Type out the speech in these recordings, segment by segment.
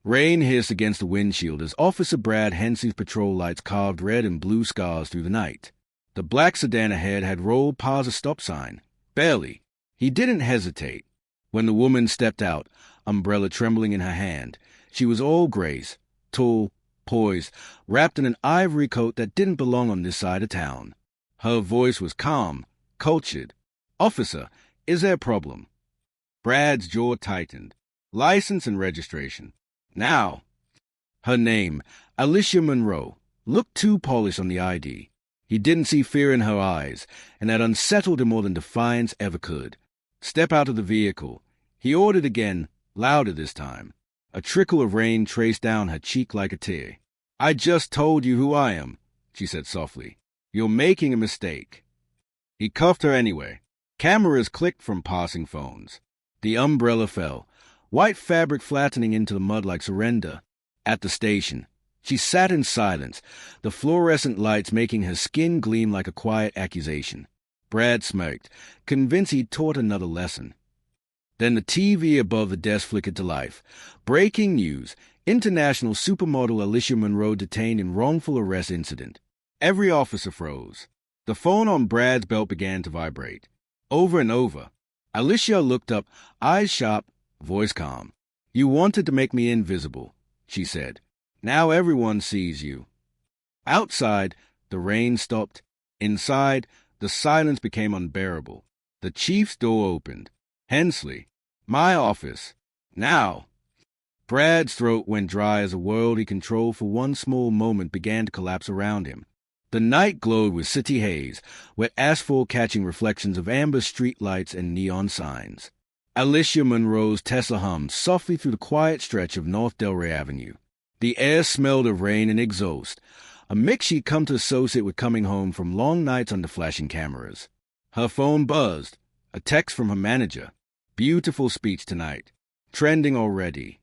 Rain hissed against the windshield as Officer Brad Hensley's patrol lights carved red and blue scars through the night. The black sedan ahead had rolled past a stop sign. Barely. He didn't hesitate. When the woman stepped out, umbrella trembling in her hand, she was all grace, tall, poised, wrapped in an ivory coat that didn't belong on this side of town. Her voice was calm, cultured. "Officer, is there a problem?" Brad's jaw tightened. "License and registration. Now." Her name, Alicia Monroe, looked too polished on the ID. He didn't see fear in her eyes, and that unsettled him more than defiance ever could. "Step out of the vehicle," he ordered again, louder this time. A trickle of rain traced down her cheek like a tear. "I just told you who I am," she said softly. "You're making a mistake." He cuffed her anyway. Cameras clicked from passing phones. The umbrella fell, white fabric flattening into the mud like surrender. At the station, she sat in silence, the fluorescent lights making her skin gleam like a quiet accusation. Brad smirked, convinced he'd taught another lesson. Then the TV above the desk flickered to life. Breaking news. International supermodel Alicia Monroe detained in wrongful arrest incident. Every officer froze. The phone on Brad's belt began to vibrate. Over and over. Alicia looked up, eyes sharp, voice calm. "You wanted to make me invisible," she said. "Now everyone sees you." Outside, the rain stopped. Inside, the silence became unbearable. The chief's door opened. "Hensley, my office. Now." Brad's throat went dry as a world he controlled for one small moment began to collapse around him. The night glowed with city haze, wet asphalt catching reflections of amber streetlights and neon signs. Alicia Monroe's Tesla hummed softly through the quiet stretch of North Delray Avenue. The air smelled of rain and exhaust, a mix she'd come to associate with coming home from long nights under flashing cameras. Her phone buzzed. A text from her manager. "Beautiful speech tonight. Trending already."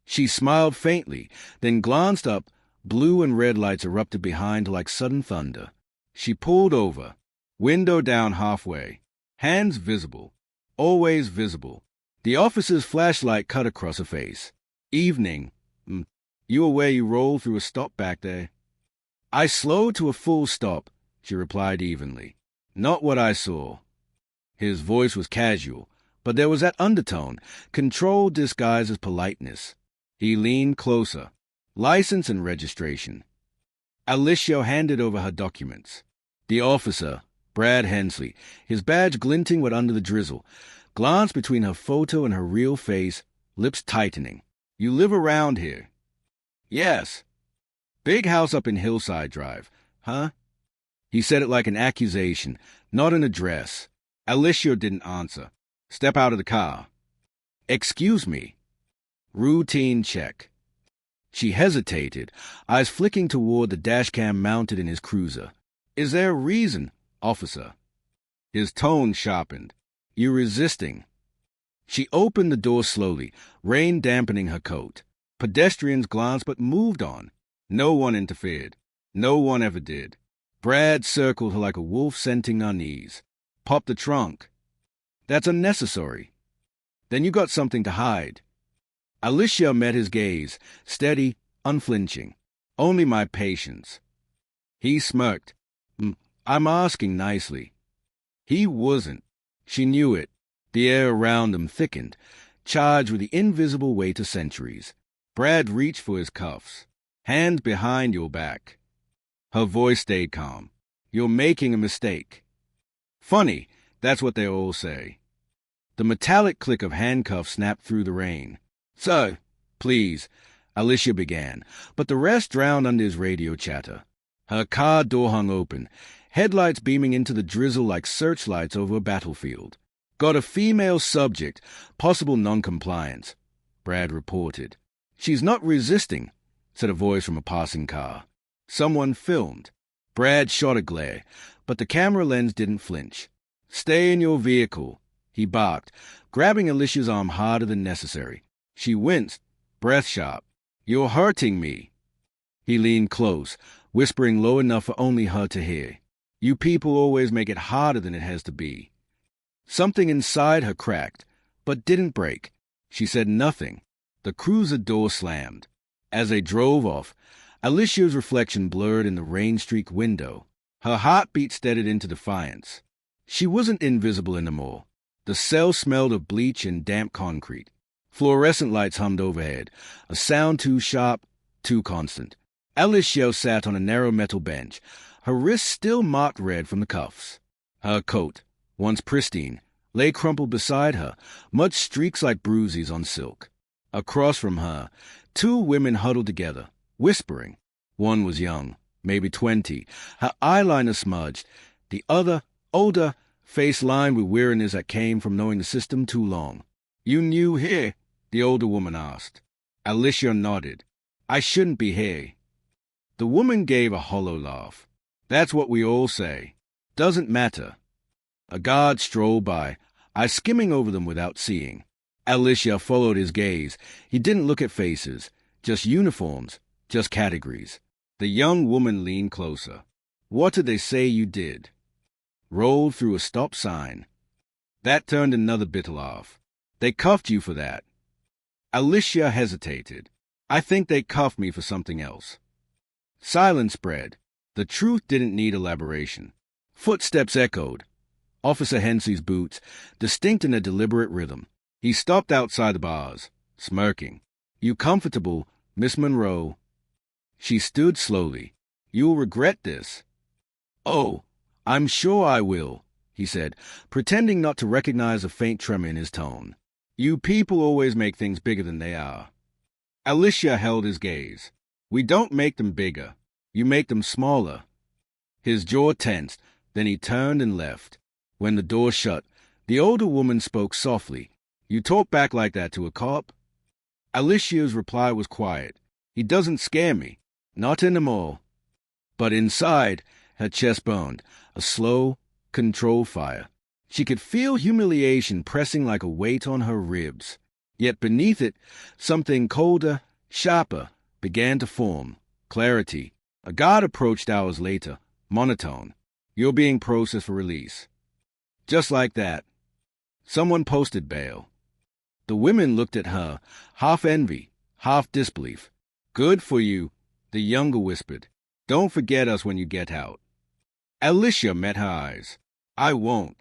She smiled faintly, then glanced up. Blue and red lights erupted behind her like sudden thunder. She pulled over, window down halfway, hands visible, always visible. The officer's flashlight cut across her face. "Evening. You were where you rolled through a stop back there." "I slowed to a full stop," she replied evenly. "Not what I saw." His voice was casual, but there was that undertone, control disguised as politeness. He leaned closer. "License and registration." Alicia handed over her documents. The officer, Brad Hensley, his badge glinting wet under the drizzle, glanced between her photo and her real face, lips tightening. "You live around here?" "Yes." "Big house up in Hillside Drive, huh?" He said it like an accusation, not an address. Alicia didn't answer. "Step out of the car." "Excuse me." Routine check. She hesitated, eyes flicking toward the dashcam mounted in his cruiser. "Is there a reason, officer?" His tone sharpened. "You're resisting." She opened the door slowly, rain dampening her coat. Pedestrians glanced but moved on. No one interfered. No one ever did. Brad circled her like a wolf scenting unease. "Pop the trunk." "That's unnecessary." "Then you got something to hide." Alicia met his gaze, steady, unflinching. "Only my patience." He smirked. "I'm asking nicely." He wasn't. She knew it. The air around them thickened, charged with the invisible weight of centuries. Brad reached for his cuffs. "Hands behind your back." Her voice stayed calm. "You're making a mistake." "Funny, that's what they all say." The metallic click of handcuffs snapped through the rain. "Sir, please," Alicia began, but the rest drowned under his radio chatter. Her car door hung open, headlights beaming into the drizzle like searchlights over a battlefield. "Got a female subject, possible noncompliance," Brad reported. "She's not resisting," said a voice from a passing car. Someone filmed. Brad shot a glare, but the camera lens didn't flinch. "Stay in your vehicle," he barked, grabbing Alicia's arm harder than necessary. She winced, breath sharp. "You're hurting me." He leaned close, whispering low enough for only her to hear. "You people always make it harder than it has to be." Something inside her cracked, but didn't break. She said nothing. The cruiser door slammed. As they drove off, Alicia's reflection blurred in the rain-streaked window. Her heartbeat steadied into defiance. She wasn't invisible anymore. The cell smelled of bleach and damp concrete. Fluorescent lights hummed overhead, a sound too sharp, too constant. Alicia sat on a narrow metal bench, her wrists still marked red from the cuffs. Her coat, once pristine, lay crumpled beside her, mud streaks like bruises on silk. Across from her, two women huddled together, whispering. One was young, maybe 20, her eyeliner smudged. The other, older, face lined with weariness that came from knowing the system too long. "You new here?" the older woman asked. Alicia nodded. "I shouldn't be here." The woman gave a hollow laugh. "That's what we all say. Doesn't matter." A guard strolled by, eyes skimming over them without seeing. Alicia followed his gaze. He didn't look at faces, just uniforms, just categories. The young woman leaned closer. "What did they say you did?" "Rolled through a stop sign." That turned another bitter laugh. "They cuffed you for that." Alicia hesitated. "I think they cuffed me for something else." Silence spread. The truth didn't need elaboration. Footsteps echoed. Officer Hensey's boots, distinct in a deliberate rhythm. He stopped outside the bars, smirking. "You comfortable, Miss Monroe?" She stood slowly. "You'll regret this." "Oh, I'm sure I will," he said, pretending not to recognize a faint tremor in his tone. "You people always make things bigger than they are." Alicia held his gaze. "We don't make them bigger. You make them smaller." His jaw tensed, then he turned and left. When the door shut, the older woman spoke softly. "You talk back like that to a cop?" Alicia's reply was quiet. "He doesn't scare me. Not anymore." But inside, her chest burned, a slow, controlled fire. She could feel humiliation pressing like a weight on her ribs. Yet beneath it, something colder, sharper, began to form. Clarity. A guard approached hours later, monotone. "You're being processed for release." Just like that. Someone posted bail. The women looked at her, half envy, half disbelief. "Good for you," the younger whispered. "Don't forget us when you get out." Alicia met her eyes. "I won't."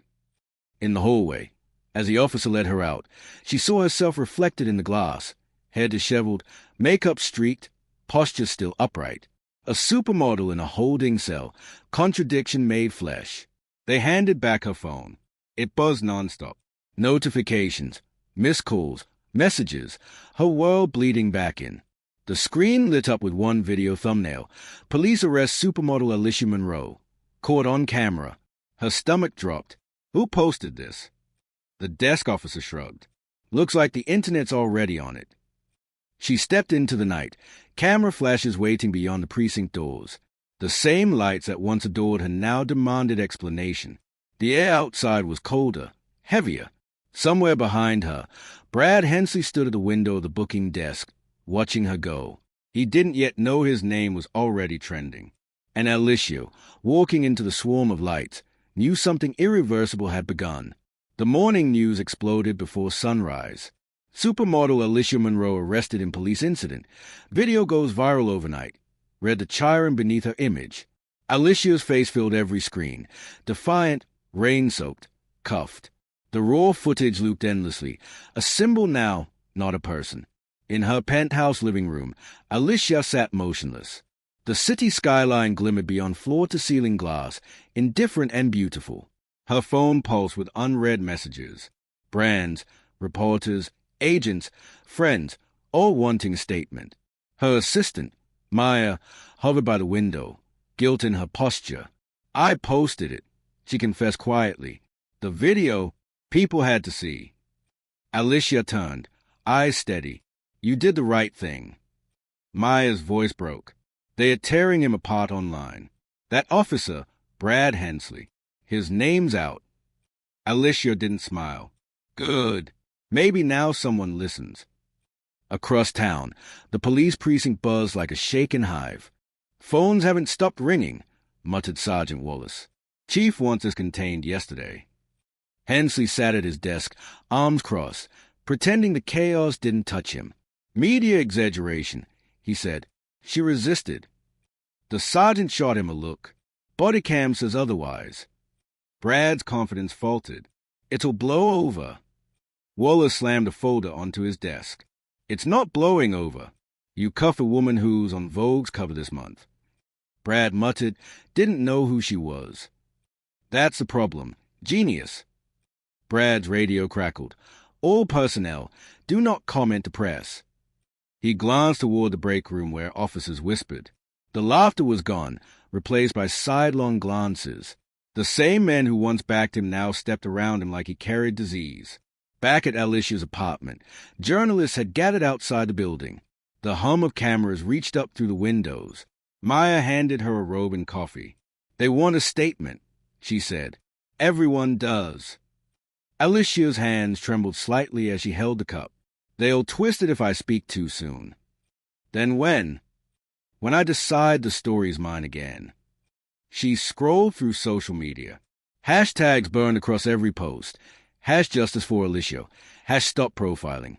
In the hallway, as the officer led her out, she saw herself reflected in the glass, hair disheveled, makeup streaked, posture still upright. A supermodel in a holding cell, contradiction made flesh. They handed back her phone. It buzzed nonstop. Notifications, missed calls, messages, her world bleeding back in. The screen lit up with one video thumbnail. Police arrest supermodel Alicia Monroe. Caught on camera. Her stomach dropped. Who posted this? The desk officer shrugged. Looks like the internet's already on it. She stepped into the night, camera flashes waiting beyond the precinct doors. The same lights that once adored her now demanded explanation. The air outside was colder, heavier. Somewhere behind her, Brad Hensley stood at the window of the booking desk, watching her go. He didn't yet know his name was already trending. And Alicia, walking into the swarm of lights, knew something irreversible had begun. The morning news exploded before sunrise. Supermodel Alicia Monroe arrested in police incident. Video goes viral overnight. Read the chyron beneath her image. Alicia's face filled every screen. Defiant, rain-soaked, cuffed. The raw footage looped endlessly. A symbol now, not a person. In her penthouse living room, Alicia sat motionless. The city skyline glimmered beyond floor-to-ceiling glass, indifferent and beautiful. Her phone pulsed with unread messages. Brands, reporters, agents, friends, all wanting a statement. Her assistant, Maya, hovered by the window, guilt in her posture. "I posted it," she confessed quietly. "The video, people had to see." Alicia turned, eyes steady. "You did the right thing." Maya's voice broke. "They are tearing him apart online. That officer, Brad Hensley, his name's out." Alicia didn't smile. "Good. Maybe now someone listens." Across town, the police precinct buzzed like a shaken hive. "Phones haven't stopped ringing," muttered Sergeant Wallace. "Chief wants us contained yesterday." Hensley sat at his desk, arms crossed, pretending the chaos didn't touch him. Media exaggeration, he said. She resisted. The sergeant shot him a look. Body cam says otherwise. Brad's confidence faltered. It'll blow over. Waller slammed a folder onto his desk. It's not blowing over. You cuff a woman who's on Vogue's cover this month. Brad muttered, didn't know who she was. That's the problem. Genius. Brad's radio crackled. All personnel, do not comment to press. He glanced toward the break room where officers whispered. The laughter was gone, replaced by sidelong glances. The same men who once backed him now stepped around him like he carried disease. Back at Alicia's apartment, journalists had gathered outside the building. The hum of cameras reached up through the windows. Maya handed her a robe and coffee. They want a statement, she said. Everyone does. Alicia's hands trembled slightly as she held the cup. They'll twist it if I speak too soon. Then when? When I decide the story's mine again. She scrolled through social media. Hashtags burned across every post. #Justice for Alicia. #Stop profiling.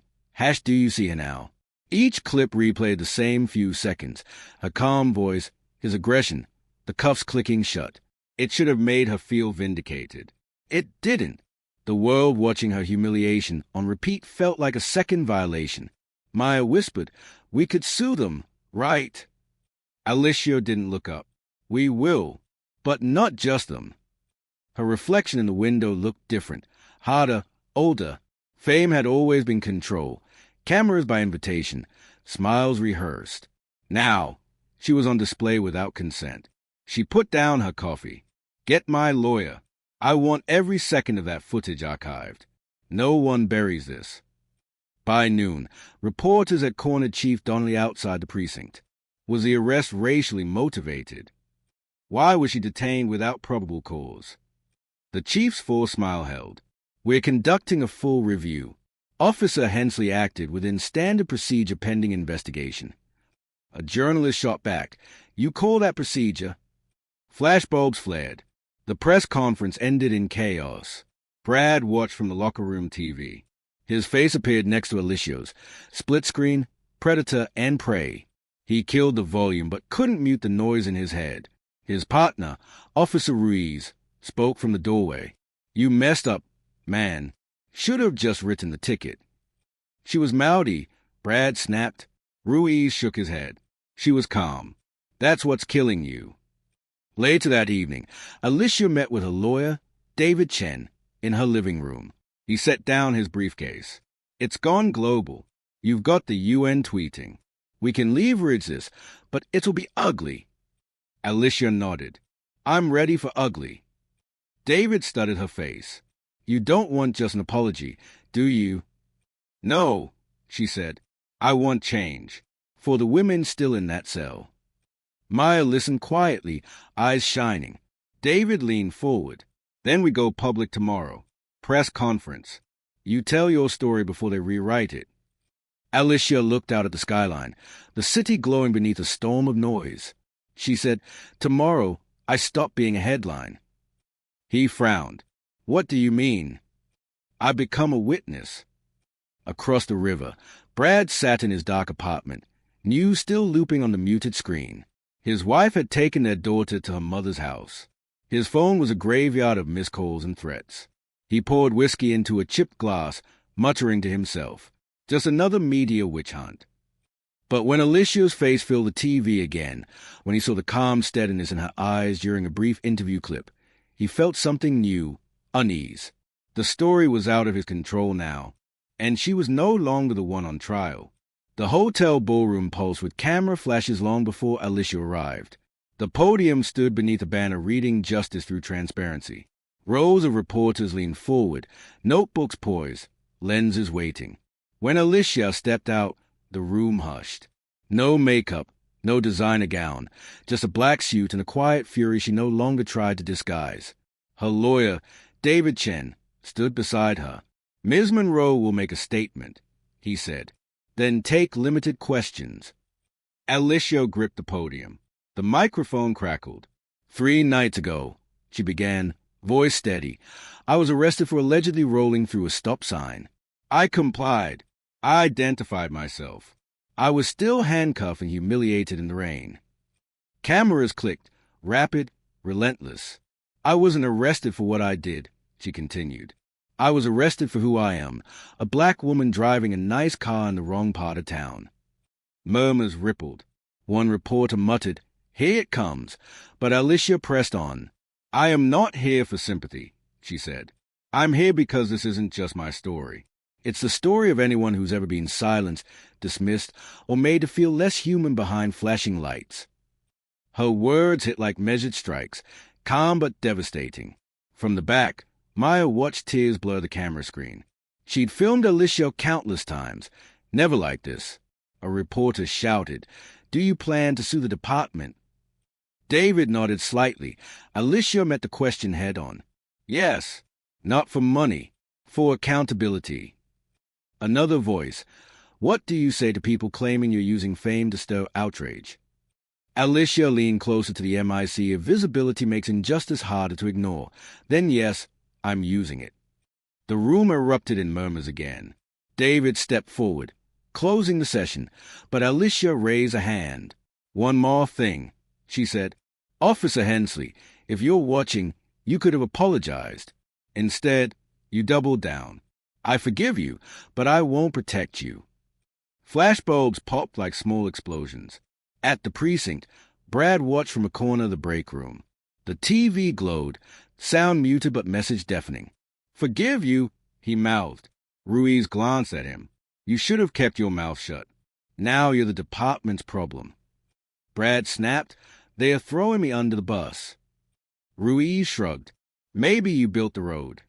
#Do you see her now? Each clip replayed the same few seconds. Her calm voice, his aggression, the cuffs clicking shut. It should have made her feel vindicated. It didn't. The world watching her humiliation on repeat felt like a second violation. Maya whispered, we could sue them, right? Alicia didn't look up. We will, but not just them. Her reflection in the window looked different, harder, older. Fame had always been control. Cameras by invitation, smiles rehearsed. Now, she was on display without consent. She put down her coffee. Get my lawyer. I want every second of that footage archived. No one buries this. By noon, reporters had cornered Chief Donnelly outside the precinct. Was the arrest racially motivated? Why was she detained without probable cause? The chief's full smile held. We're conducting a full review. Officer Hensley acted within standard procedure pending investigation. A journalist shot back. You call that procedure? Flashbulbs flared. The press conference ended in chaos. Brad watched from the locker room TV. His face appeared next to Alicia's. Split screen, predator, and prey. He killed the volume but couldn't mute the noise in his head. His partner, Officer Ruiz, spoke from the doorway. You messed up, man. Should have just written the ticket. She was mouthy, Brad snapped. Ruiz shook his head. She was calm. That's what's killing you. Later that evening, Alicia met with her lawyer, David Chen, in her living room. He set down his briefcase. It's gone global. You've got the UN tweeting. We can leverage this, but it'll be ugly. Alicia nodded. I'm ready for ugly. David studied her face. You don't want just an apology, do you? No, she said. I want change. For the women still in that cell. Maya listened quietly, eyes shining. David leaned forward. Then we go public tomorrow. Press conference. You tell your story before they rewrite it. Alicia looked out at the skyline, the city glowing beneath a storm of noise. She said, Tomorrow, I stop being a headline. He frowned. What do you mean? I become a witness. Across the river, Brad sat in his dark apartment, news still looping on the muted screen. His wife had taken their daughter to her mother's house. His phone was a graveyard of missed calls and threats. He poured whiskey into a chipped glass, muttering to himself, just another media witch hunt. But when Alicia's face filled the TV again, when he saw the calm steadiness in her eyes during a brief interview clip, he felt something new, unease. The story was out of his control now, and she was no longer the one on trial. The hotel ballroom pulsed with camera flashes long before Alicia arrived. The podium stood beneath a banner reading justice through transparency. Rows of reporters leaned forward, notebooks poised, lenses waiting. When Alicia stepped out, the room hushed. No makeup, no designer gown, just a black suit and a quiet fury she no longer tried to disguise. Her lawyer, David Chen, stood beside her. Ms. Monroe will make a statement, he said. Then take limited questions. Alicia gripped the podium. The microphone crackled. 3 nights ago, she began, voice steady, I was arrested for allegedly rolling through a stop sign. I complied. I identified myself. I was still handcuffed and humiliated in the rain. Cameras clicked, rapid, relentless. I wasn't arrested for what I did, she continued. I was arrested for who I am, a black woman driving a nice car in the wrong part of town. Murmurs rippled. One reporter muttered, "Here it comes," but Alicia pressed on. "I am not here for sympathy," she said. "I'm here because this isn't just my story. It's the story of anyone who's ever been silenced, dismissed, or made to feel less human behind flashing lights." Her words hit like measured strikes, calm but devastating. From the back, Maya watched tears blur the camera screen. She'd filmed Alicia countless times. Never like this. A reporter shouted, "Do you plan to sue the department?" David nodded slightly. Alicia met the question head-on. "Yes, not for money, for accountability." Another voice. "What do you say to people claiming you're using fame to stir outrage?" Alicia leaned closer to the MIC if visibility makes injustice harder to ignore. "Then yes, I'm using it." The room erupted in murmurs again. David stepped forward, closing the session, but Alicia raised a hand. "One more thing," she said. "Officer Hensley, if you're watching, you could have apologized. Instead, you doubled down. I forgive you, but I won't protect you." Flashbulbs popped like small explosions. At the precinct, Brad watched from a corner of the break room. The TV glowed, sound muted but message deafening. "Forgive you," he mouthed. Ruiz glanced at him. "You should have kept your mouth shut. Now you're the department's problem." Brad snapped, "They are throwing me under the bus." Ruiz shrugged. "Maybe you built the road."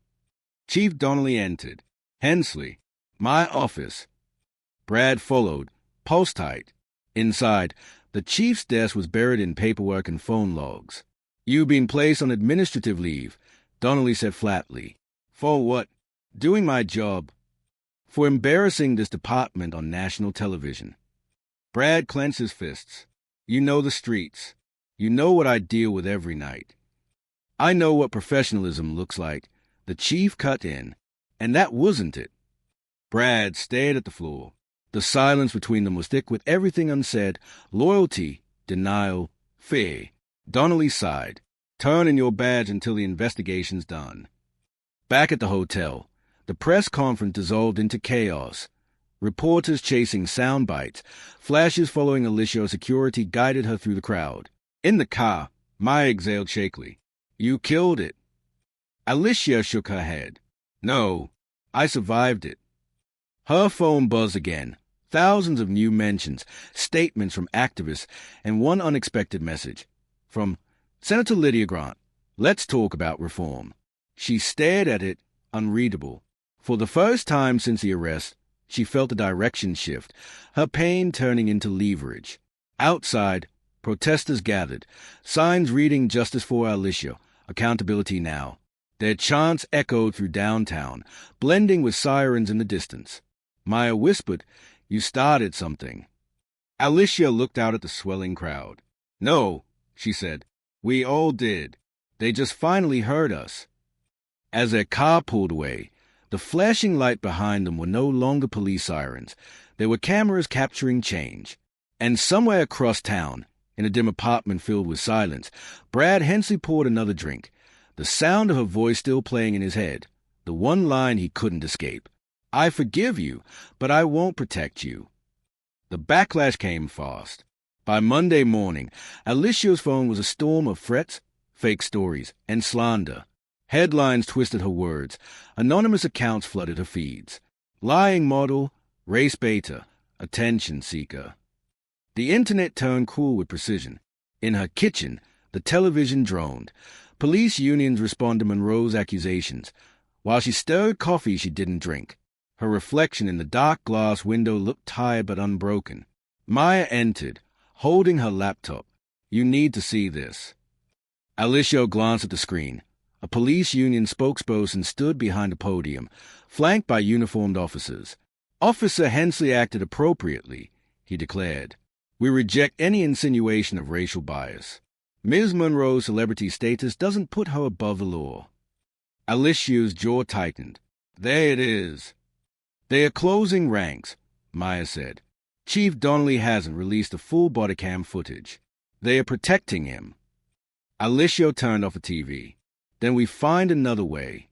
Chief Donnelly entered. "Hensley, my office." Brad followed, pulse tight. Inside, the chief's desk was buried in paperwork and phone logs. "You've been placed on administrative leave," Donnelly said flatly. "For what?" "Doing my job." "For embarrassing this department on national television." Brad clenched his fists. "You know the streets. You know what I deal with every night." "I know what professionalism looks like." The chief cut in. "And that wasn't it." Brad stared at the floor. The silence between them was thick with everything unsaid: loyalty, denial, fear. Donnelly sighed. "Turn in your badge until the investigation's done." Back at the hotel, the press conference dissolved into chaos. Reporters chasing sound bites, flashes following Alicia as security guided her through the crowd. In the car, Maya exhaled shakily. "You killed it." Alicia shook her head. "No, I survived it." Her phone buzzed again. Thousands of new mentions, statements from activists, and one unexpected message. From Senator Lydia Grant, "Let's talk about reform." She stared at it, unreadable. For the first time since the arrest, she felt a direction shift, her pain turning into leverage. Outside, protesters gathered, signs reading "Justice for Alicia, accountability now." Their chants echoed through downtown, blending with sirens in the distance. Maya whispered, "You started something." Alicia looked out at the swelling crowd. "No," she said. "We all did. They just finally heard us." As their car pulled away, the flashing light behind them were no longer police sirens. There were cameras capturing change. And somewhere across town, in a dim apartment filled with silence, Brad Hensley poured another drink, the sound of her voice still playing in his head, the one line he couldn't escape. "I forgive you, but I won't protect you." The backlash came fast. By Monday morning, Alicia's phone was a storm of threats, fake stories, and slander. Headlines twisted her words. Anonymous accounts flooded her feeds. Lying model, race baiter, attention seeker. The internet turned cruel with precision. In her kitchen, the television droned. Police unions responded to Monroe's accusations, while she stirred coffee she didn't drink. Her reflection in the dark glass window looked tired but unbroken. Maya entered, holding her laptop. "You need to see this." Alicia glanced at the screen. A police union spokesperson stood behind a podium, flanked by uniformed officers. "Officer Hensley acted appropriately," he declared. "We reject any insinuation of racial bias. Ms. Monroe's celebrity status doesn't put her above the law." Alicia's jaw tightened. "There it is." "They are closing ranks," Maya said. Chief Donnelly hasn't released the full body cam footage. They are protecting him. Alicia turned off the TV. Then we find another way.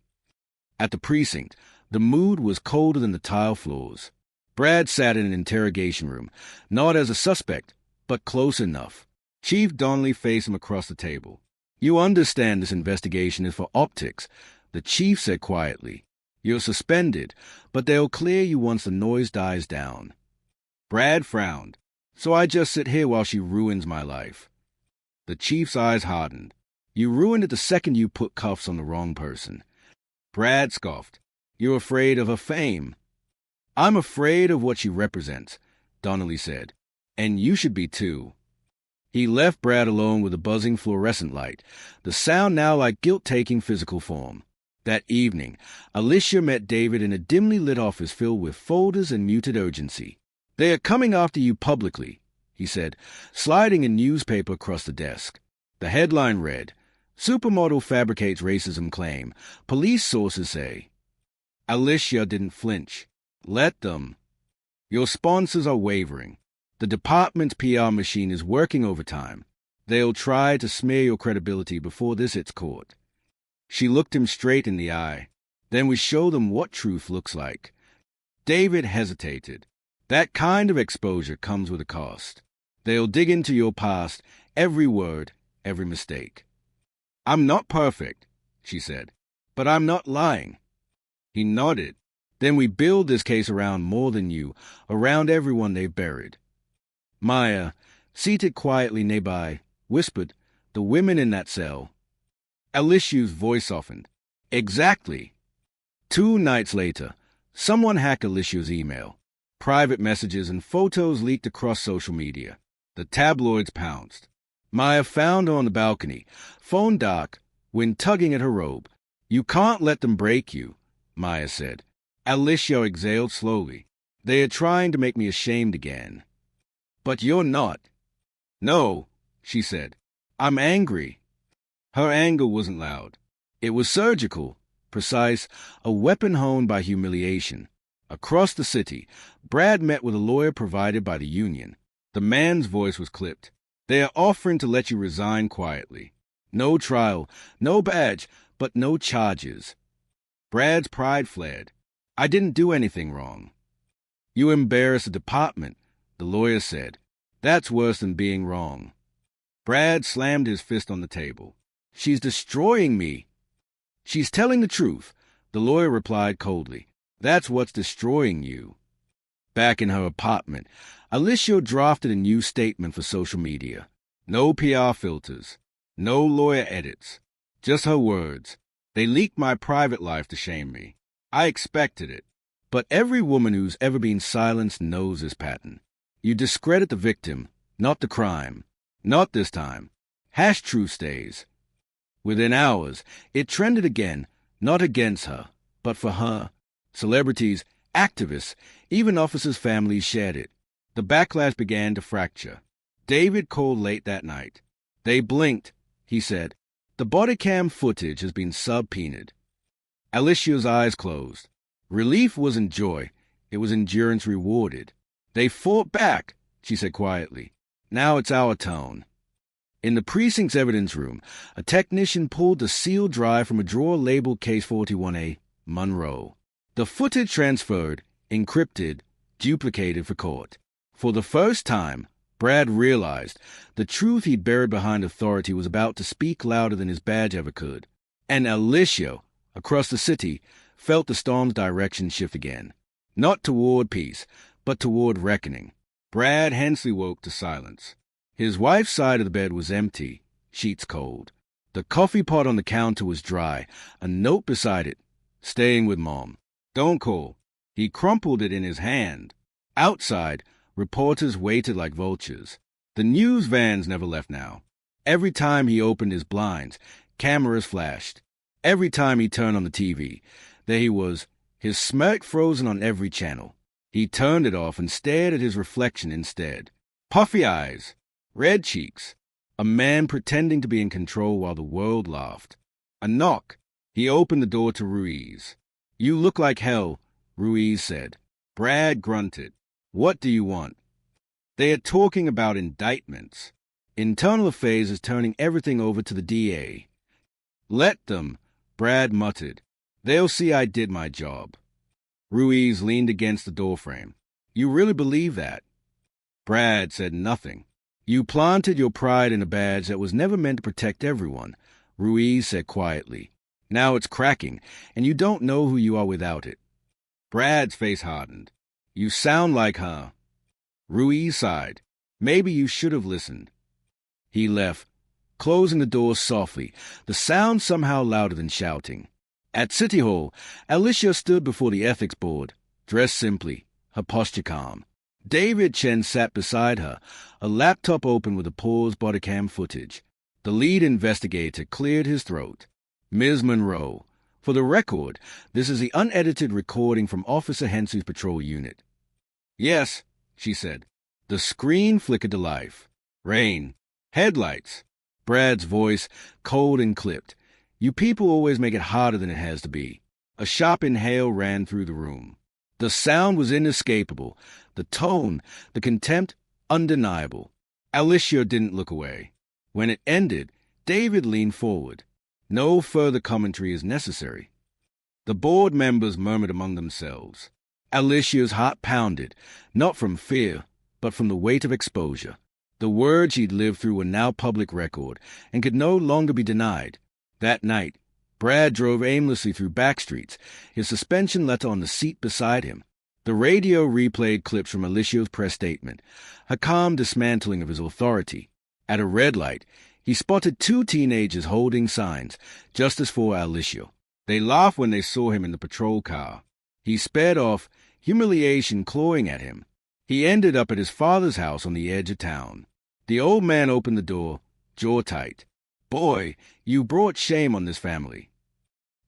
At the precinct, the mood was colder than the tile floors. Brad sat in an interrogation room, not as a suspect, but close enough. Chief Donnelly faced him across the table. You understand this investigation is for optics, the chief said quietly. You're suspended, but they'll clear you once the noise dies down. Brad frowned. So I just sit here while she ruins my life. The chief's eyes hardened. You ruined it the second you put cuffs on the wrong person. Brad scoffed. You're afraid of her fame. I'm afraid of what she represents, Donnelly said. And you should be too. He left Brad alone with a buzzing fluorescent light, the sound now like guilt taking physical form. That evening, Alicia met David in a dimly lit office filled with folders and muted urgency. They are coming after you publicly, he said, sliding a newspaper across the desk. The headline read, Supermodel fabricates racism claim, police sources say. Alicia didn't flinch. Let them. Your sponsors are wavering. The department's PR machine is working overtime. They'll try to smear your credibility before this hits court. She looked him straight in the eye. Then we show them what truth looks like. David hesitated. That kind of exposure comes with a cost. They'll dig into your past, every word, every mistake. I'm not perfect, she said, but I'm not lying. He nodded. Then we build this case around more than you, around everyone they've buried. Maya, seated quietly nearby, whispered, the women in that cell. Alicia's voice softened. Exactly. 2 nights later, someone hacked Alicia's email. Private messages and photos leaked across social media. The tabloids pounced. Maya found her on the balcony, phone dark, wind tugging at her robe. You can't let them break you, Maya said. Alicia exhaled slowly. They are trying to make me ashamed again. But you're not. No, she said. I'm angry. Her anger wasn't loud. It was surgical, precise, a weapon honed by humiliation. Across the city, Brad met with a lawyer provided by the union. The man's voice was clipped. They are offering to let you resign quietly. No trial, no badge, but no charges. Brad's pride flared. I didn't do anything wrong. You embarrass the department, the lawyer said. That's worse than being wrong. Brad slammed his fist on the table. She's destroying me. She's telling the truth, the lawyer replied coldly. That's what's destroying you. Back in her apartment, Alicia drafted a new statement for social media. No PR filters. No lawyer edits. Just her words. They leaked my private life to shame me. I expected it. But every woman who's ever been silenced knows this pattern. You discredit the victim, not the crime. Not this time. #truth stays. Within hours, it trended again, not against her, but for her. Celebrities, activists, even officers' families shared it. The backlash began to fracture. David called late that night. They blinked, he said. The body cam footage has been subpoenaed. Alicia's eyes closed. Relief wasn't joy. It was endurance rewarded. They fought back, she said quietly. Now it's our turn. In the precinct's evidence room, a technician pulled the sealed drive from a drawer labeled Case 41A, Monroe. The footage transferred, encrypted, duplicated for court. For the first time, Brad realized the truth he'd buried behind authority was about to speak louder than his badge ever could. And Alicia, across the city, felt the storm's direction shift again. Not toward peace, but toward reckoning. Brad Hensley woke to silence. His wife's side of the bed was empty, sheets cold. The coffee pot on the counter was dry, a note beside it, staying with Mom. Don't call. He crumpled it in his hand. Outside, reporters waited like vultures. The news vans never left now. Every time he opened his blinds, cameras flashed. Every time he turned on the TV, there he was, his smirk frozen on every channel. He turned it off and stared at his reflection instead. Puffy eyes, red cheeks, a man pretending to be in control while the world laughed. A knock. He opened the door to Ruiz. You look like hell, Ruiz said. Brad grunted. What do you want? They are talking about indictments. Internal Affairs is turning everything over to the DA. Let them, Brad muttered. They'll see I did my job. Ruiz leaned against the doorframe. You really believe that? Brad said nothing. You planted your pride in a badge that was never meant to protect everyone, Ruiz said quietly. Now it's cracking, and you don't know who you are without it. Brad's face hardened. You sound like her. Ruiz sighed. Maybe you should have listened. He left, closing the door softly, the sound somehow louder than shouting. At City Hall, Alicia stood before the ethics board, dressed simply, her posture calm. David Chen sat beside her, a laptop open with a paused body cam footage. The lead investigator cleared his throat. Ms. Monroe, for the record, this is the unedited recording from Officer Henson's patrol unit. Yes, she said. The screen flickered to life. Rain. Headlights. Brad's voice, cold and clipped. You people always make it harder than it has to be. A sharp inhale ran through the room. The sound was inescapable. The tone, the contempt, undeniable. Alicia didn't look away. When it ended, David leaned forward. No further commentary is necessary. The board members murmured among themselves. Alicia's heart pounded, not from fear, but from the weight of exposure. The words she'd lived through were now public record and could no longer be denied. That night, Brad drove aimlessly through back streets, his suspension letter on the seat beside him. The radio replayed clips from Alicia's press statement, her calm dismantling of his authority. At a red light, he spotted two teenagers holding signs, Justice for Alicia. They laughed when they saw him in the patrol car. He sped off, humiliation clawing at him. He ended up at his father's house on the edge of town. The old man opened the door, jaw tight. Boy, you brought shame on this family.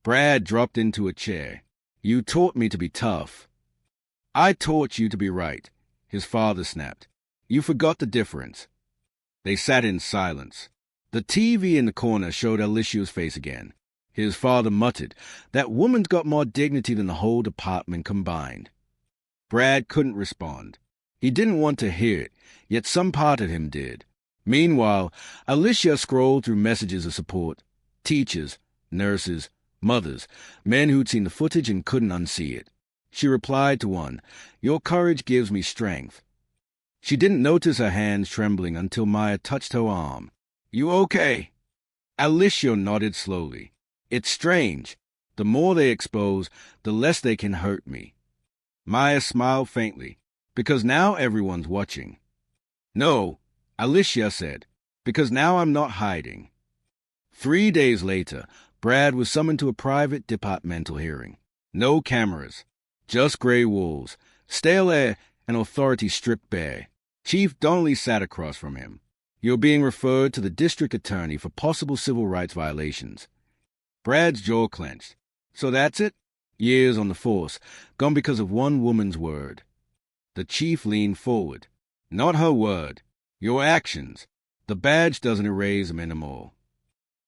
Brad dropped into a chair. You taught me to be tough. I taught you to be right, his father snapped. You forgot the difference. They sat in silence. The TV in the corner showed Alicia's face again. His father muttered, That woman's got more dignity than the whole department combined. Brad couldn't respond. He didn't want to hear it, yet some part of him did. Meanwhile, Alicia scrolled through messages of support. Teachers, nurses, mothers, men who'd seen the footage and couldn't unsee it. She replied to one, Your courage gives me strength. She didn't notice her hands trembling until Maya touched her arm. You okay? Alicia nodded slowly. It's strange. The more they expose, the less they can hurt me. Maya smiled faintly, because now everyone's watching. No, Alicia said, because now I'm not hiding. 3 days later, Brad was summoned to a private departmental hearing. No cameras, just gray walls, stale air, and authority stripped bare. Chief Donnelly sat across from him. You're being referred to the district attorney for possible civil rights violations. Brad's jaw clenched. So that's it? Years on the force, gone because of one woman's word. The chief leaned forward. Not her word. Your actions. The badge doesn't erase them anymore.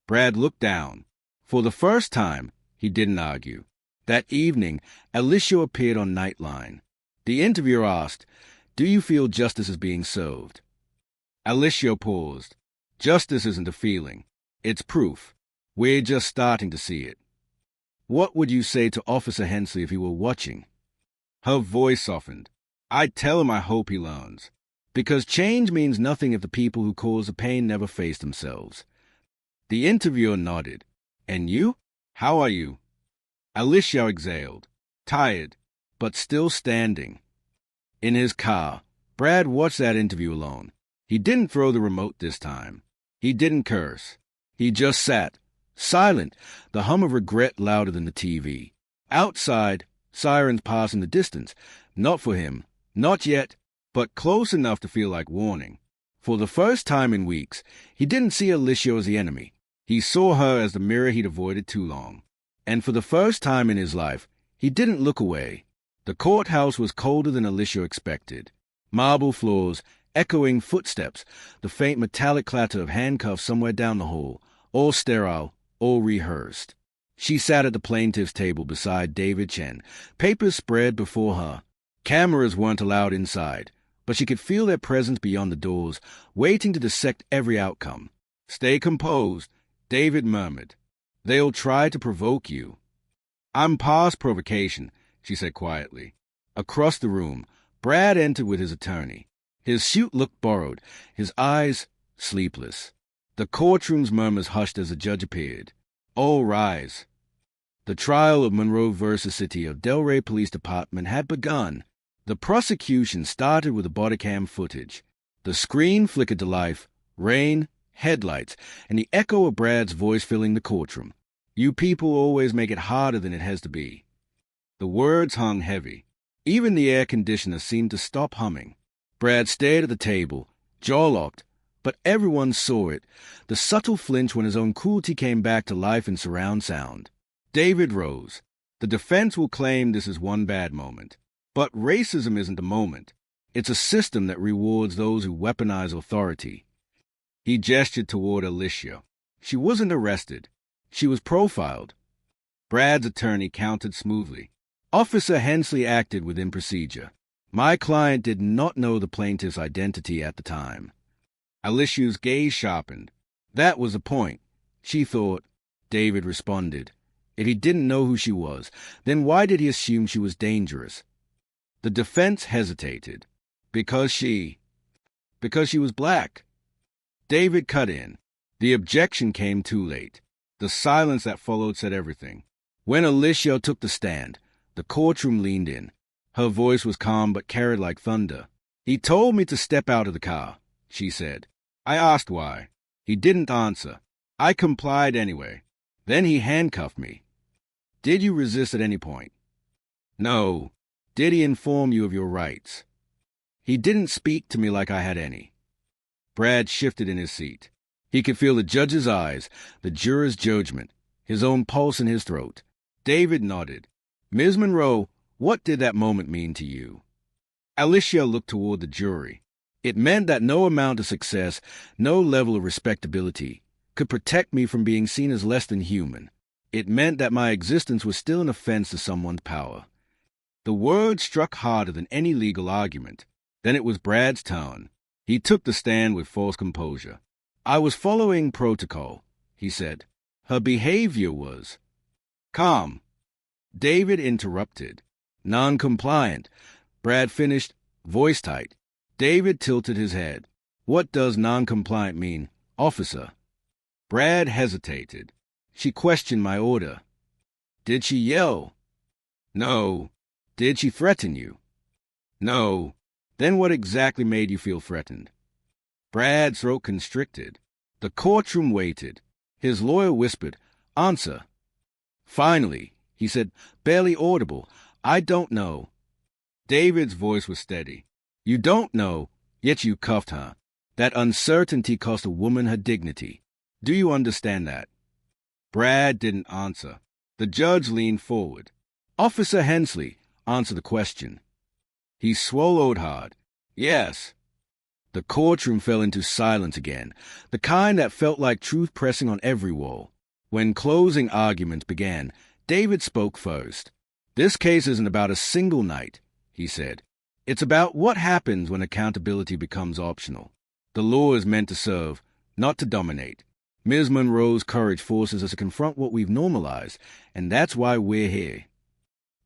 Brad looked down. For the first time, he didn't argue. That evening, Alicia appeared on Nightline. The interviewer asked, Do you feel justice is being served? Alicia paused. Justice isn't a feeling. It's proof. We're just starting to see it. What would you say to Officer Hensley if he were watching? Her voice softened. I'd tell him I hope he learns. Because change means nothing if the people who cause the pain never face themselves. The interviewer nodded. And you? How are you? Alicia exhaled. Tired, but still standing. In his car, Brad watched that interview alone. He didn't throw the remote this time. He didn't curse. He just sat, silent, the hum of regret louder than the TV. Outside, sirens passed in the distance. Not for him. Not yet, but close enough to feel like warning. For the first time in weeks, he didn't see Alicia as the enemy. He saw her as the mirror he'd avoided too long. And for the first time in his life, he didn't look away. The courthouse was colder than Alicia expected. Marble floors, echoing footsteps, the faint metallic clatter of handcuffs somewhere down the hall, all sterile, all rehearsed. She sat at the plaintiff's table beside David Chen, papers spread before her. Cameras weren't allowed inside, but she could feel their presence beyond the doors, waiting to dissect every outcome. "Stay composed," David murmured. "They'll try to provoke you." "I'm past provocation," she said quietly. Across the room, Brad entered with his attorney. His suit looked borrowed, his eyes sleepless. The courtroom's murmurs hushed as the judge appeared. "All rise." The trial of Monroe versus City of Delray Police Department had begun. The prosecution started with the body cam footage. The screen flickered to life, rain, headlights, and the echo of Brad's voice filling the courtroom. "You people always make it harder than it has to be." The words hung heavy. Even the air conditioner seemed to stop humming. Brad stared at the table, jaw locked, but everyone saw it, the subtle flinch when his own cruelty came back to life in surround sound. David rose. "The defense will claim this is one bad moment. But racism isn't a moment. It's a system that rewards those who weaponize authority." He gestured toward Alicia. "She wasn't arrested. She was profiled." Brad's attorney countered smoothly. "Officer Hensley acted within procedure. My client did not know the plaintiff's identity at the time." Alicia's gaze sharpened. "That was the point. She thought," David responded. "If he didn't know who she was, then why did he assume she was dangerous?" The defense hesitated. Because she was black." David cut in. The objection came too late. The silence that followed said everything. When Alicia took the stand, the courtroom leaned in. Her voice was calm but carried like thunder. "He told me to step out of the car," she said. "I asked why. He didn't answer. I complied anyway. Then he handcuffed me." "Did you resist at any point?" "No." "Did he inform you of your rights?" "He didn't speak to me like I had any." Brad shifted in his seat. He could feel the judge's eyes, the juror's judgment, his own pulse in his throat. David nodded. "Ms. Monroe, what did that moment mean to you?" Alicia looked toward the jury. "It meant that no amount of success, no level of respectability, could protect me from being seen as less than human. It meant that my existence was still an offense to someone's power." The words struck harder than any legal argument. Then it was Brad's turn. He took the stand with false composure. "I was following protocol," he said. "Her behavior was—" "Calm." David interrupted. "Non-compliant," Brad finished, voice tight. David tilted his head. "What does non-compliant mean, officer?" Brad hesitated. "She questioned my order." "Did she yell?" "No." "Did she threaten you?" "No." "Then what exactly made you feel threatened?" Brad's throat constricted. The courtroom waited. His lawyer whispered, "Answer." "Finally," he said, barely audible, "I don't know." David's voice was steady. "You don't know, yet you cuffed her. That uncertainty cost a woman her dignity. Do you understand that?" Brad didn't answer. The judge leaned forward. "Officer Hensley, answer the question." He swallowed hard. "Yes." The courtroom fell into silence again, the kind that felt like truth pressing on every wall. When closing arguments began, David spoke first. "This case isn't about a single night," he said. "It's about what happens when accountability becomes optional. The law is meant to serve, not to dominate. Ms. Monroe's courage forces us to confront what we've normalized, and that's why we're here."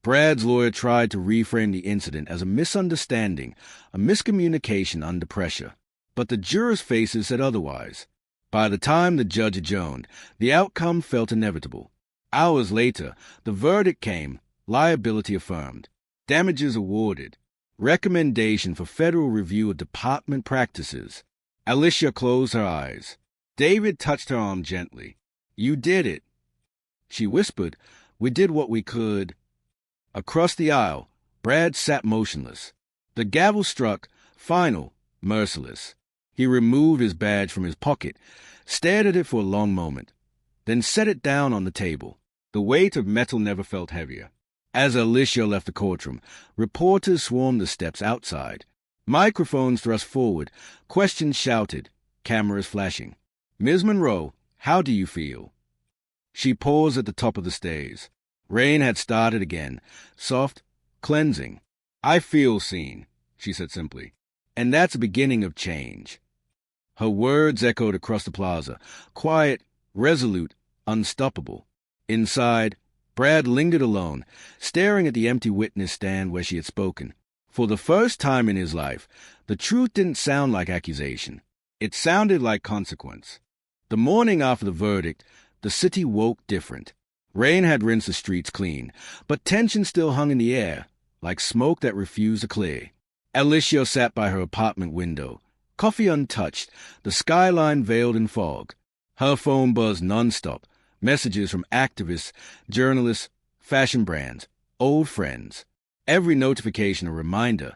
Brad's lawyer tried to reframe the incident as a misunderstanding, a miscommunication under pressure. But the jurors' faces said otherwise. By the time the judge adjourned, the outcome felt inevitable. Hours later, the verdict came, liability affirmed, damages awarded, recommendation for federal review of department practices. Alicia closed her eyes. David touched her arm gently. "You did it." She whispered, "We did what we could." Across the aisle, Brad sat motionless. The gavel struck, final, merciless. He removed his badge from his pocket, stared at it for a long moment, then set it down on the table. The weight of metal never felt heavier. As Alicia left the courtroom, reporters swarmed the steps outside. Microphones thrust forward, questions shouted, cameras flashing. "Ms. Monroe, how do you feel?" She paused at the top of the stairs. Rain had started again, soft, cleansing. "I feel seen," she said simply. And that's the beginning of change. Her words echoed across the plaza, quiet, resolute, unstoppable. Inside, Brad lingered alone, staring at the empty witness stand where she had spoken. For the first time in his life, the truth didn't sound like accusation. It sounded like consequence. The morning after the verdict, the city woke different. Rain had rinsed the streets clean, but tension still hung in the air, like smoke that refused to clear. Alicia sat by her apartment window, coffee untouched, the skyline veiled in fog. Her phone buzzed nonstop, messages from activists, journalists, fashion brands, old friends. Every notification a reminder.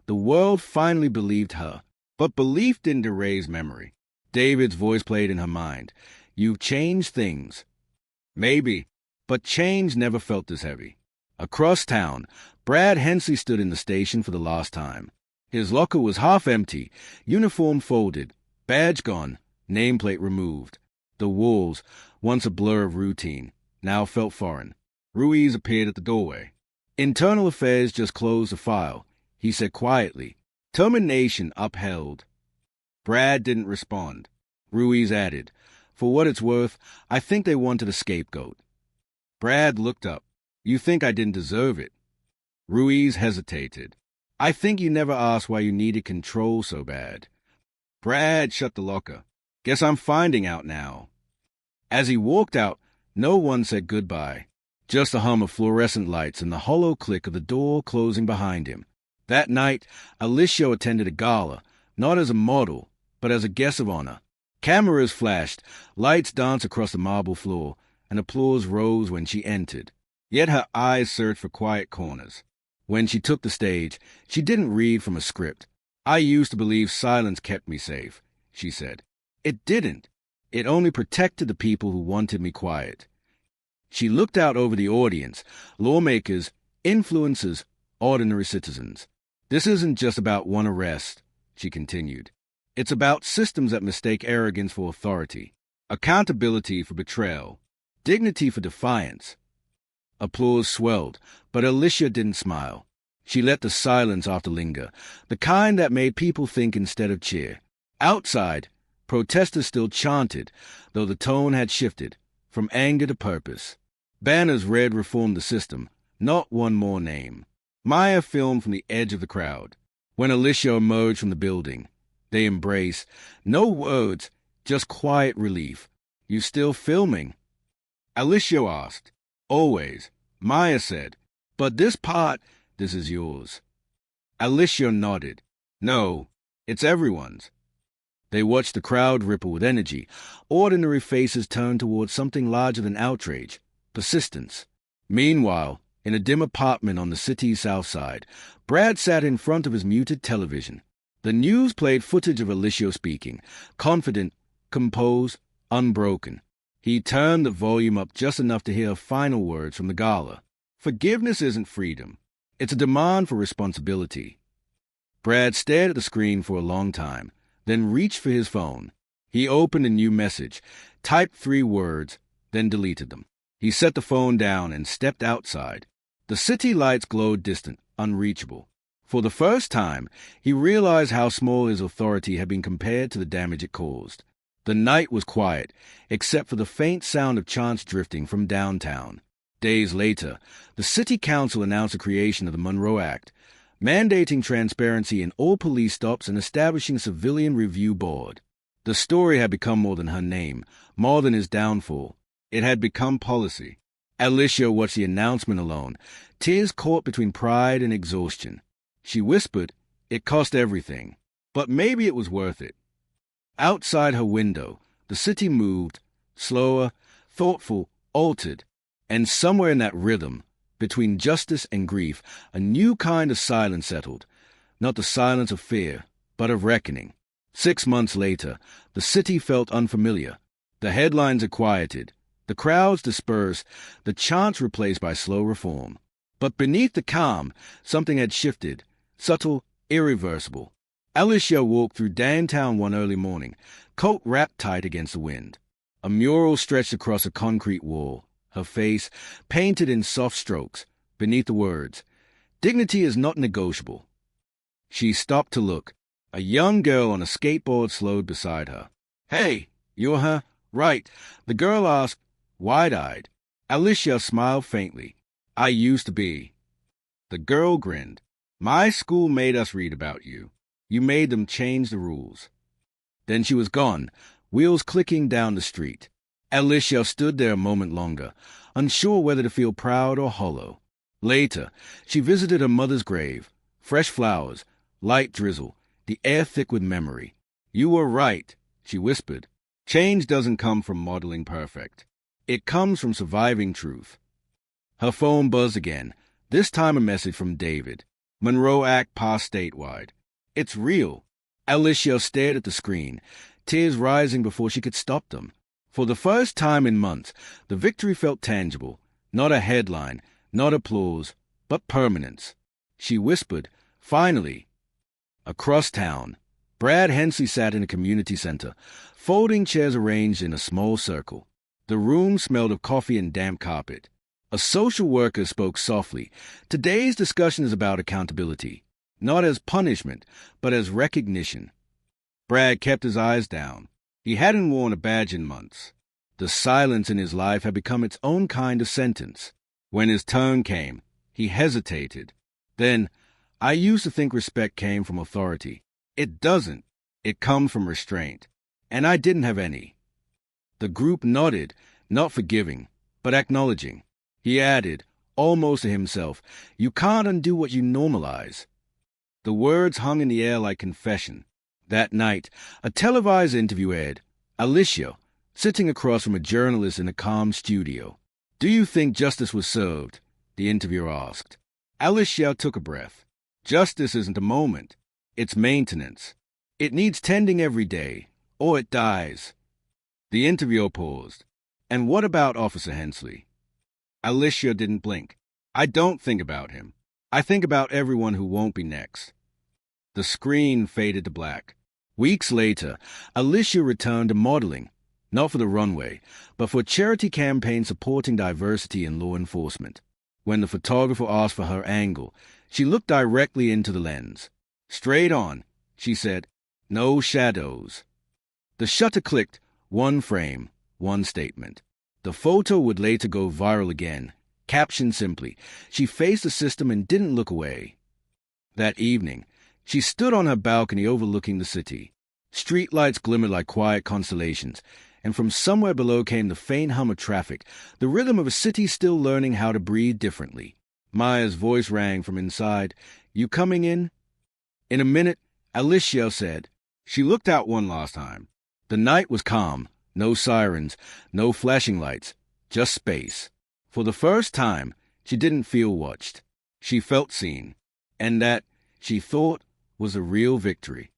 The world finally believed her. But belief didn't erase memory. David's voice played in her mind. You've changed things. Maybe, but change never felt this heavy. Across town, Brad Hensley stood in the station for the last time. His locker was half empty, uniform folded, badge gone, nameplate removed. The walls, once a blur of routine, now felt foreign. Ruiz appeared at the doorway. Internal Affairs just closed the file, he said quietly. Termination upheld. Brad didn't respond. Ruiz added, For what it's worth, I think they wanted a scapegoat. Brad looked up. You think I didn't deserve it? Ruiz hesitated. I think you never asked why you needed control so bad. Brad shut the locker. Guess I'm finding out now. As he walked out, no one said goodbye. Just a hum of fluorescent lights and the hollow click of the door closing behind him. That night, Alicia attended a gala, not as a model, but as a guest of honor. Cameras flashed, lights danced across the marble floor, and applause rose when she entered. Yet her eyes searched for quiet corners. When she took the stage, she didn't read from a script. I used to believe silence kept me safe, she said. It didn't. It only protected the people who wanted me quiet. She looked out over the audience, lawmakers, influencers, ordinary citizens. This isn't just about one arrest, she continued. It's about systems that mistake arrogance for authority, accountability for betrayal, dignity for defiance. Applause swelled, but Alicia didn't smile. She let the silence after linger, the kind that made people think instead of cheer. Outside, protesters still chanted, though the tone had shifted, from anger to purpose. Banners read reform the system, not one more name. Maya filmed from the edge of the crowd. When Alicia emerged from the building, they embraced. No words, just quiet relief. You still filming? Alicia asked. Always. Maya said. But this is yours. Alicia nodded. No, it's everyone's. They watched the crowd ripple with energy. Ordinary faces turned towards something larger than outrage, persistence. Meanwhile, in a dim apartment on the city's south side, Brad sat in front of his muted television. The news played footage of Alicia speaking, confident, composed, unbroken. He turned the volume up just enough to hear her final words from the gala. Forgiveness isn't freedom. It's a demand for responsibility. Brad stared at the screen for a long time, then reached for his phone. He opened a new message, typed 3 words, then deleted them. He set the phone down and stepped outside. The city lights glowed distant, unreachable. For the first time, he realized how small his authority had been compared to the damage it caused. The night was quiet, except for the faint sound of chants drifting from downtown. Days later, the city council announced the creation of the Monroe Act, mandating transparency in all police stops and establishing a civilian review board. The story had become more than her name, more than his downfall. It had become policy. Alicia watched the announcement alone, tears caught between pride and exhaustion. She whispered, it cost everything, but maybe it was worth it. Outside her window, the city moved, slower, thoughtful, altered, and somewhere in that rhythm, between justice and grief, a new kind of silence settled, not the silence of fear, but of reckoning. 6 months later, the city felt unfamiliar. The headlines had quieted, the crowds dispersed, the chants replaced by slow reform. But beneath the calm, something had shifted, subtle, irreversible. Alicia walked through downtown one early morning, coat wrapped tight against the wind. A mural stretched across a concrete wall, her face painted in soft strokes, beneath the words, "Dignity is not negotiable." She stopped to look. A young girl on a skateboard slowed beside her. "Hey, you're her?" "Right," the girl asked, wide-eyed. Alicia smiled faintly. "I used to be." The girl grinned. "My school made us read about you. You made them change the rules." Then she was gone, wheels clicking down the street. Alicia stood there a moment longer, unsure whether to feel proud or hollow. Later, she visited her mother's grave. Fresh flowers, light drizzle, the air thick with memory. "You were right," she whispered. "Change doesn't come from modeling perfect. It comes from surviving truth." Her phone buzzed again, this time a message from David. "Monroe Act passed statewide." "It's real." Alicia stared at the screen, tears rising before she could stop them. For the first time in months, the victory felt tangible, not a headline, not applause, but permanence. She whispered, "Finally." Across town, Brad Hensley sat in a community center, folding chairs arranged in a small circle. The room smelled of coffee and damp carpet. A social worker spoke softly. "Today's discussion is about accountability, not as punishment, but as recognition." Brad kept his eyes down. He hadn't worn a badge in months. The silence in his life had become its own kind of sentence. When his turn came, he hesitated. Then, "I used to think respect came from authority. It doesn't. It comes from restraint. And I didn't have any." The group nodded, not forgiving, but acknowledging. He added, almost to himself, "You can't undo what you normalize." The words hung in the air like confession. That night, a televised interview aired. Alicia, sitting across from a journalist in a calm studio. "Do you think justice was served?" the interviewer asked. Alicia took a breath. "Justice isn't a moment. It's maintenance. It needs tending every day, or it dies." The interviewer paused. "And what about Officer Hensley?" Alicia didn't blink. "I don't think about him. I think about everyone who won't be next." The screen faded to black. Weeks later, Alicia returned to modeling, not for the runway, but for a charity campaign supporting diversity in law enforcement. When the photographer asked for her angle, she looked directly into the lens. "Straight on," she said. "No shadows." The shutter clicked, one frame, one statement. The photo would later go viral again, captioned simply, "She faced the system and didn't look away." That evening, she stood on her balcony overlooking the city. Streetlights glimmered like quiet constellations, and from somewhere below came the faint hum of traffic, the rhythm of a city still learning how to breathe differently. Maya's voice rang from inside. "You coming in?" In a minute, Alicia said. She looked out one last time. The night was calm, no sirens, no flashing lights, just space. For the first time, she didn't feel watched. She felt seen, and that, she thought, was a real victory.